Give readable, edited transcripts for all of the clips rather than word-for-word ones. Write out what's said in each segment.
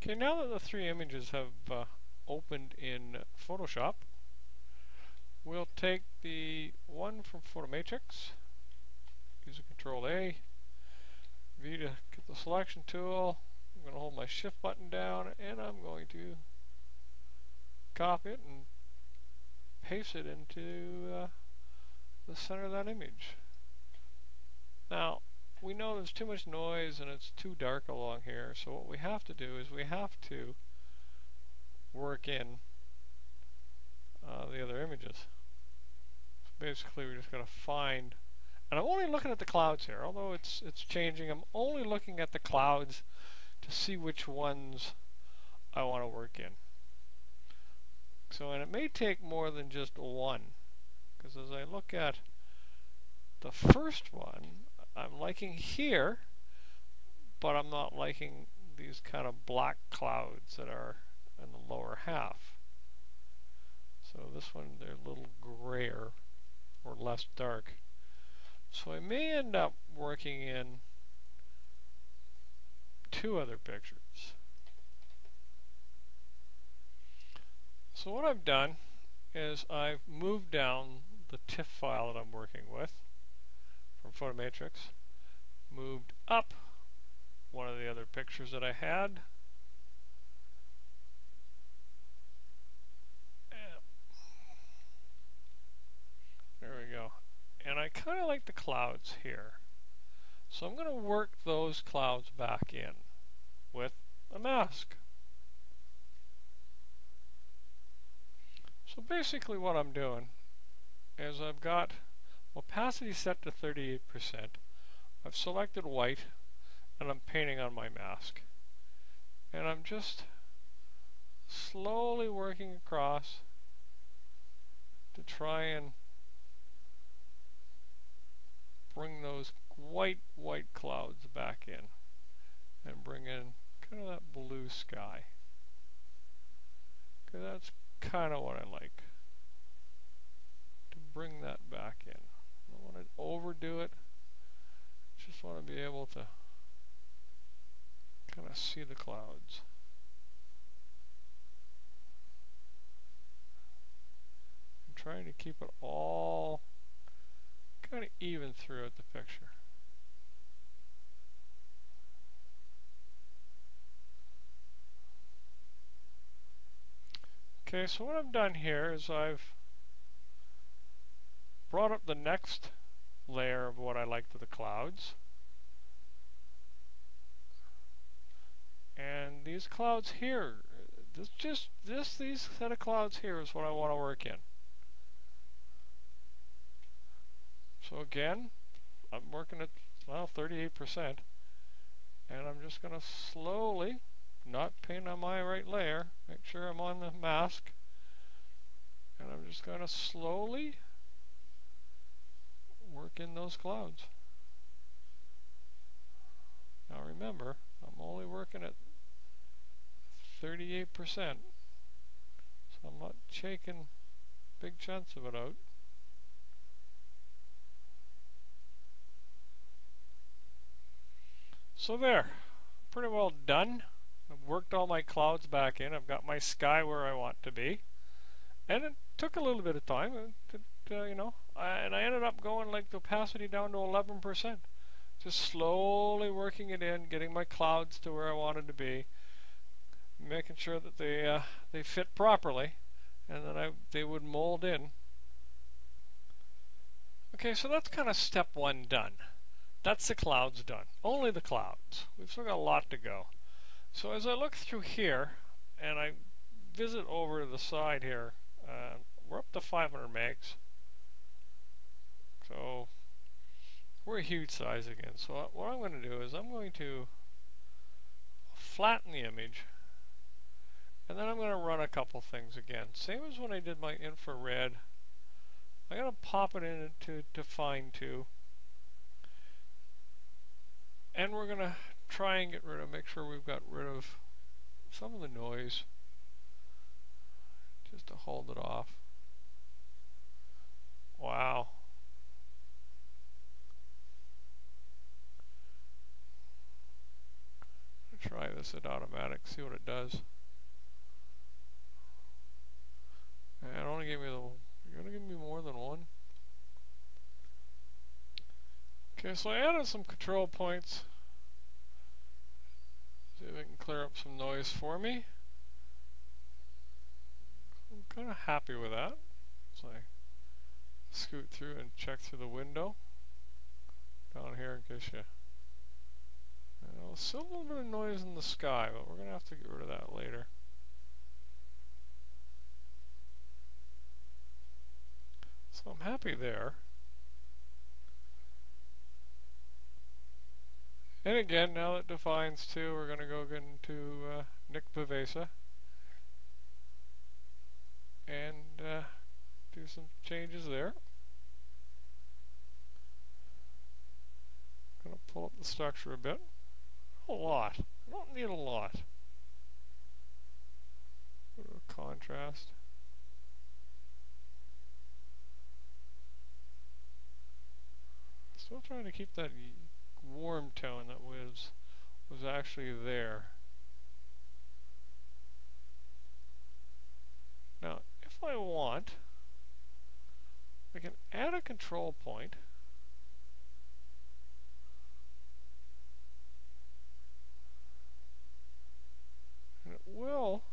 Okay, now that the three images have opened in Photoshop, we'll take the one from Photomatrix, use Control A, V to get the selection tool. I'm going to hold my Shift button down and I'm going to copy it and paste it into the center of that image. Now, we know there's too much noise and it's too dark along here, so what we have to do is we have to work in the other images. So basically we're just going to find, and I'm only looking at the clouds here, although it's changing. I'm only looking at the clouds to see which ones I want to work in. So, and it may take more than just one, because as I look at the first one, I'm liking here, but I'm not liking these kind of black clouds that are in the lower half. So this one, they're a little grayer or less dark. So I may end up working in two other pictures. So what I've done is I've moved down the TIFF file that I'm working with from Photomatrix, moved up one of the other pictures that I had, there we go, and I kind of like the clouds here, so I'm going to work those clouds back in with a mask. So basically what I'm doing is I've got opacity set to 38%. I've selected white and I'm painting on my mask. And I'm just slowly working across to try and bring those white clouds back in and bring in kind of that blue sky. Okay, that's kind of what I like, to bring that back in. I don't want to overdo it, just want to be able to kind of see the clouds. I'm trying to keep it all kind of even throughout the picture. Okay, so what I've done here is I've brought up the next layer of what I like to the clouds. And these clouds here, these set of clouds here is what I want to work in. So again, I'm working at, well, 38%. And I'm just going to slowly, not paint on my right layer, make sure I'm on the mask, and I'm just going to slowly work in those clouds. Now remember, I'm only working at 38%, so I'm not shaking big chunks of it out. So there, pretty well done. I've worked all my clouds back in. I've got my sky where I want to be, and it took a little bit of time. And I ended up going like the opacity down to 11%. Just slowly working it in, getting my clouds to where I wanted to be, making sure that they fit properly, and that they would mold in. Okay, so that's kind of step one done. That's the clouds done. Only the clouds. We've still got a lot to go. So as I look through here, and I visit over to the side here, we're up to 500 megs. So we're a huge size again. So what I'm going to do is I'm going to flatten the image, and then I'm going to run a couple things again. Same as when I did my infrared. I'm going to pop it into Define 2. And we're going to try and make sure we've got rid of some of the noise, just to hold it off. Wow. Try this this at automatic, see what it does. And it only gave me you're gonna give me more than one. Okay, so I added some control points. See if I can clear up some noise for me. I'm kind of happy with that. So I scoot through and check through the window down here in case you. Still a little bit of noise in the sky, but we're going to have to get rid of that later. So I'm happy there. And again, now that defines 2, we're going to go into Nick Pavesa and do some changes there. I'm going to pull up the structure a bit. A lot. I don't need a lot. A bit of contrast. Still trying to keep that warm tone that was actually there. Now, if I want, I can add a control point. And it will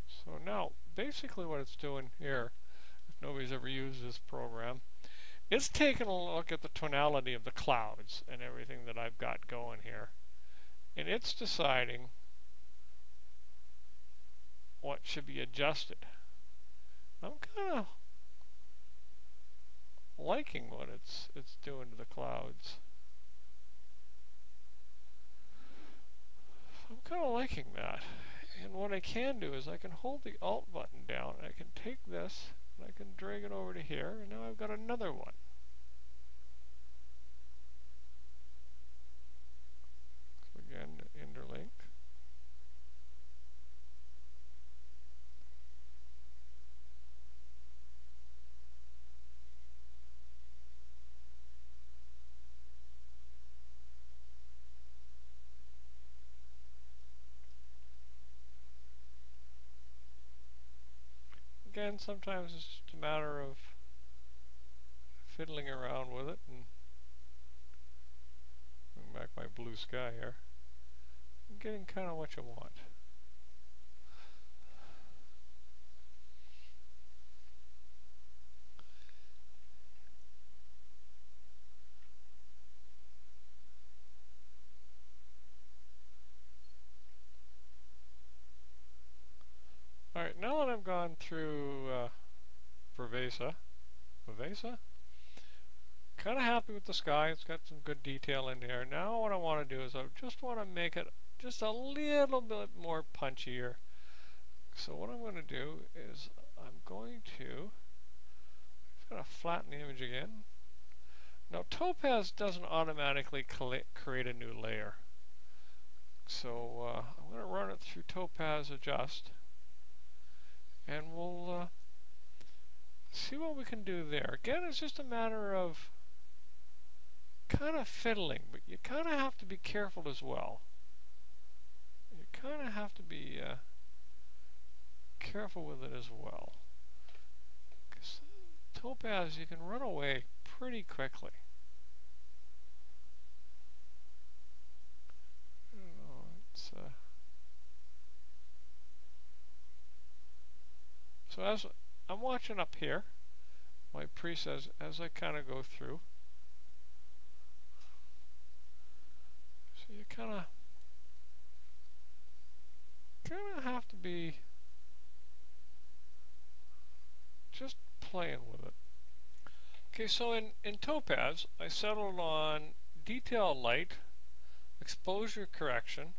so now basically what it's doing here, if nobody's ever used this program, it's taking a look at the tonality of the clouds and everything that I've got going here, and it's deciding what should be adjusted. I'm kind of liking what it's doing to the clouds. I'm kind of liking that. And what I can do is I can hold the Alt button down, and I can take this and I can drag it over to here, and now I've got another one. So again, interlink. Again, sometimes it's just a matter of fiddling around with it and bring back my blue sky here. I'm getting kind of what you want. Alright, now that I've gone through Pavesa, kind of happy with the sky. It's got some good detail in there. Now what I want to do is I just want to make it just a little bit more punchier. So what I'm going to do is I'm going to flatten the image again. Now Topaz doesn't automatically create a new layer. So I'm going to run it through Topaz Adjust. And we'll see what we can do there. Again, it's just a matter of kind of fiddling, but you kind of have to be careful as well. You kind of have to be careful with it as well. Because Topaz, you can run away pretty quickly. I don't know, it's so as I'm watching up here, my presets, as I kind of go through, so you kind of have to be just playing with it. Okay, so in Topaz, I settled on detail light, exposure correction,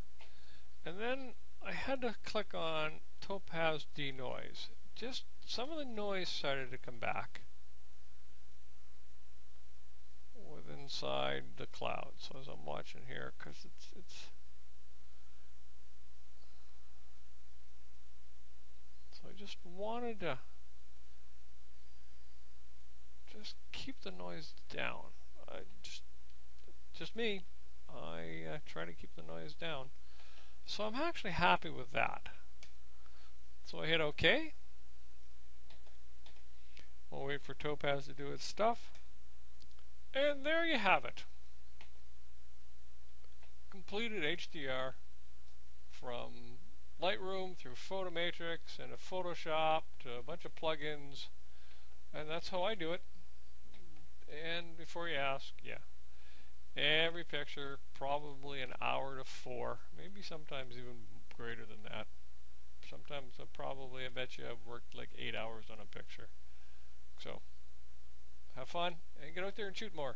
and then I had to click on Topaz denoise. Just some of the noise started to come back with inside the clouds. So as I'm watching here, because it's so I just wanted wanted to just keep the noise down. Just me. I try to keep the noise down. So I'm actually happy with that. So I hit OK. We'll wait for Topaz to do its stuff. And there you have it. Completed HDR from Lightroom through Photomatrix and a Photoshop to a bunch of plugins. And that's how I do it. And before you ask, yeah. Every picture, probably an hour to 4. Maybe sometimes even greater than that. Sometimes I bet you I've worked like 8 hours on a picture. So, have fun and get out there and shoot more.